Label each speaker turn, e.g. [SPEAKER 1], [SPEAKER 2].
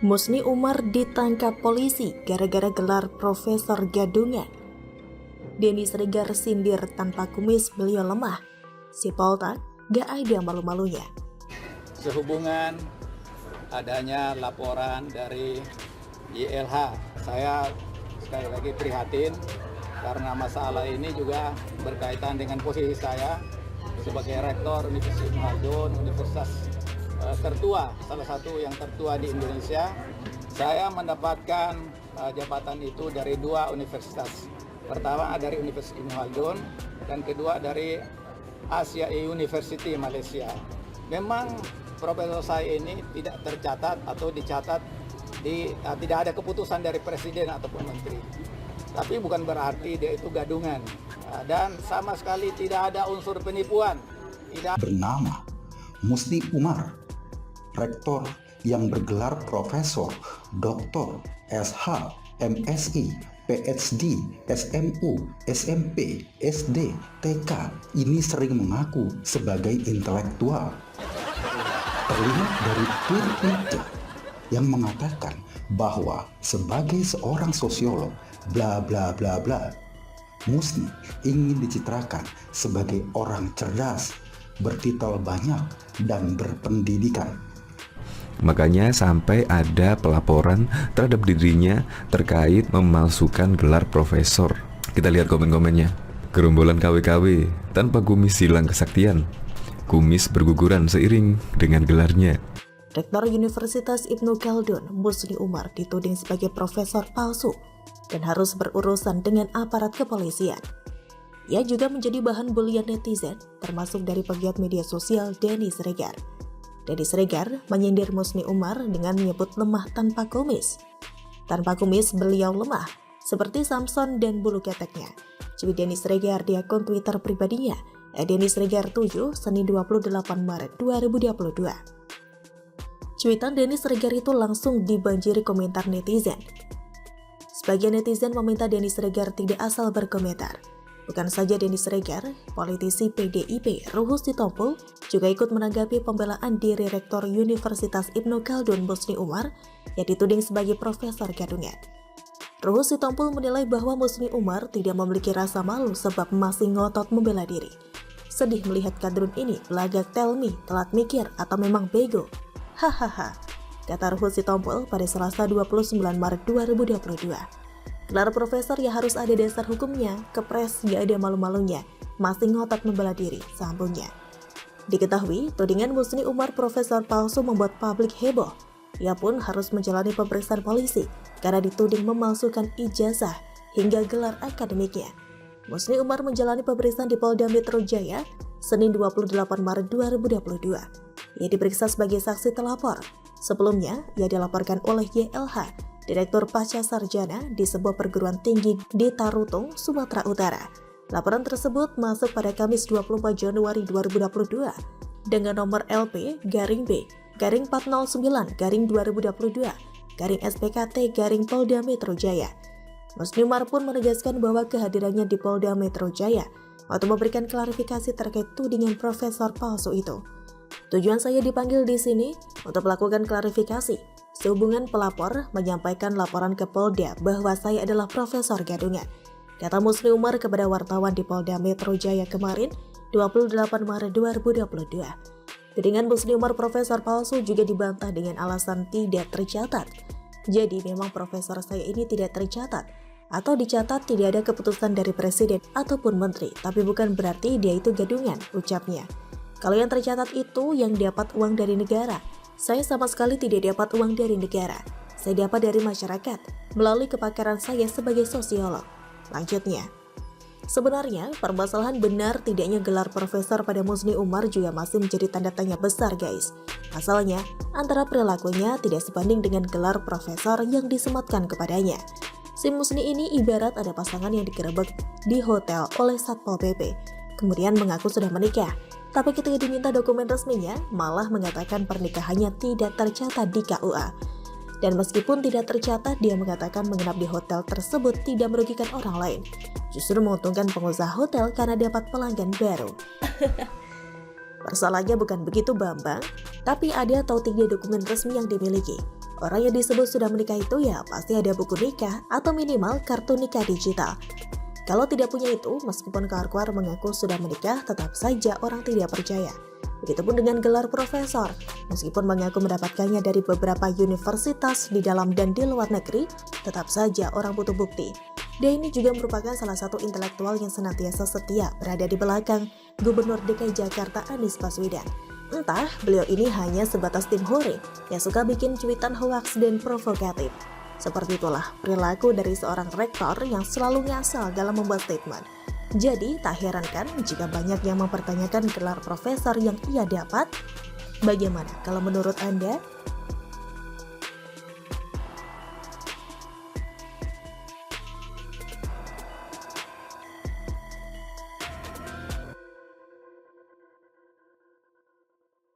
[SPEAKER 1] Musni Umar ditangkap polisi gara-gara gelar profesor gadungan. Denny Sregar sindir tanpa kumis beliau lemah. Si Poltak gak ada malu-malunya.
[SPEAKER 2] Sehubungan adanya laporan dari YLH, saya sekali lagi prihatin karena masalah ini juga berkaitan dengan posisi saya sebagai rektor Universitas Ibnu Khaldun, universitas tertua, salah satu yang tertua di Indonesia. Saya mendapatkan jabatan itu dari dua universitas. Pertama dari Universitas Ibnu Khaldun dan kedua dari Asia University Malaysia. Memang profesor saya ini tidak tercatat atau dicatat tidak ada keputusan dari presiden ataupun menteri. Tapi bukan berarti dia itu gadungan dan sama sekali tidak ada unsur penipuan.
[SPEAKER 3] Bernama Musni Umar, rektor yang bergelar Profesor, Doktor, SH, MSI, PhD, SMU, SMP, SD, TK ini sering mengaku sebagai intelektual. Terlihat dari tweet itu yang mengatakan bahwa sebagai seorang sosiolog bla bla bla bla, Musni ingin dicitrakan sebagai orang cerdas, bertitel banyak, dan berpendidikan.
[SPEAKER 4] Makanya sampai ada pelaporan terhadap dirinya terkait memalsukan gelar profesor. Kita lihat komen-komennya. Gerombolan KW-KW tanpa kumis hilang kesaktian. Kumis berguguran seiring dengan gelarnya.
[SPEAKER 1] Rektor Universitas Ibnu Khaldun, Musni Umar dituding sebagai profesor palsu dan harus berurusan dengan aparat kepolisian. Ia juga menjadi bahan bulian netizen, termasuk dari pegiat media sosial Denny Sregar. Denny Sregar menyindir Musni Umar dengan menyebut lemah tanpa kumis. Tanpa kumis beliau lemah, seperti Samson dan bulu keteknya. Cuit Denny Sregar di akun Twitter pribadinya, Denny Sregar 7, Senin 28 Maret 2022. Cuitan Denny Sregar itu langsung dibanjiri komentar netizen. Sebagian netizen meminta Denny Sregar tidak asal berkomentar. Bukan saja Denny Sregar, politisi PDIP Ruhus Sitompul juga ikut menanggapi pembelaan diri Rektor Universitas Ibnu Khaldun Musni Umar yang dituding sebagai profesor gadungan. Ruhus Sitompul menilai bahwa Musni Umar tidak memiliki rasa malu sebab masih ngotot membela diri. Sedih melihat kadrun ini belagak tell me, telat mikir atau memang bego. Hahaha, kata Ruhus Sitompul pada Selasa 29 Maret 2022. Gelar profesor ya harus ada dasar hukumnya, kepres gak ada malu-malunya, masih ngotot membela diri, sambungnya. Diketahui, tudingan Musni Umar profesor palsu membuat publik heboh. Ia pun harus menjalani pemeriksaan polisi karena dituding memalsukan ijazah hingga gelar akademiknya. Musni Umar menjalani pemeriksaan di Polda Metro Jaya, Senin 28 Maret 2022. Ia diperiksa sebagai saksi telapor. Sebelumnya, ia dilaporkan oleh YLH, Direktur Pasca Sarjana di sebuah perguruan tinggi di Tarutung, Sumatera Utara. Laporan tersebut masuk pada Kamis 24 Januari 2022 dengan nomor LP-409-2022-SPKT- Polda Metro Jaya. Musni Umar pun menegaskan bahwa kehadirannya di Polda Metro Jaya untuk memberikan klarifikasi terkait tudingan profesor palsu itu. Tujuan saya dipanggil di sini untuk melakukan klarifikasi. Sehubungan pelapor menyampaikan laporan ke Polda bahwa saya adalah profesor gadungan, kata Musni Umar kepada wartawan di Polda Metro Jaya kemarin, 28 Maret 2022. Tudingan Musni Umar profesor palsu juga dibantah dengan alasan tidak tercatat. Jadi memang profesor saya ini tidak tercatat, atau dicatat tidak ada keputusan dari presiden ataupun menteri, tapi bukan berarti dia itu gadungan, ucapnya. Kalau yang tercatat itu yang dapat uang dari negara. Saya sama sekali tidak dapat uang dari negara. Saya dapat dari masyarakat, melalui kepakaran saya sebagai sosiolog. Lanjutnya, sebenarnya permasalahan benar tidaknya gelar profesor pada Musni Umar juga masih menjadi tanda tanya besar guys. Pasalnya, antara perilakunya tidak sebanding dengan gelar profesor yang disematkan kepadanya. Si Musni ini ibarat ada pasangan yang digerebek di hotel oleh Satpol PP, kemudian mengaku sudah menikah. Tapi ketika diminta dokumen resminya, malah mengatakan pernikahannya tidak tercatat di KUA. Dan meskipun tidak tercatat, dia mengatakan menginap di hotel tersebut tidak merugikan orang lain. Justru menguntungkan pengusaha hotel karena dapat pelanggan baru. Masalahnya bukan begitu Bambang, tapi ada atau 3 dokumen resmi yang dimiliki. Orang yang disebut sudah menikah itu ya pasti ada buku nikah atau minimal kartu nikah digital. Kalau tidak punya itu, meskipun keluar mengaku sudah menikah, tetap saja orang tidak percaya. Begitupun dengan gelar profesor, meskipun mengaku mendapatkannya dari beberapa universitas di dalam dan di luar negeri, tetap saja orang butuh bukti. Dia ini juga merupakan salah satu intelektual yang senantiasa setia berada di belakang Gubernur DKI Jakarta Anies Baswedan. Entah beliau ini hanya sebatas tim hore yang suka bikin cuitan hoaks dan provokatif. Seperti itulah perilaku dari seorang rektor yang selalu ngasal dalam membuat statement. Jadi tak herankan jika banyak yang mempertanyakan gelar profesor yang ia dapat. Bagaimana kalau menurut Anda?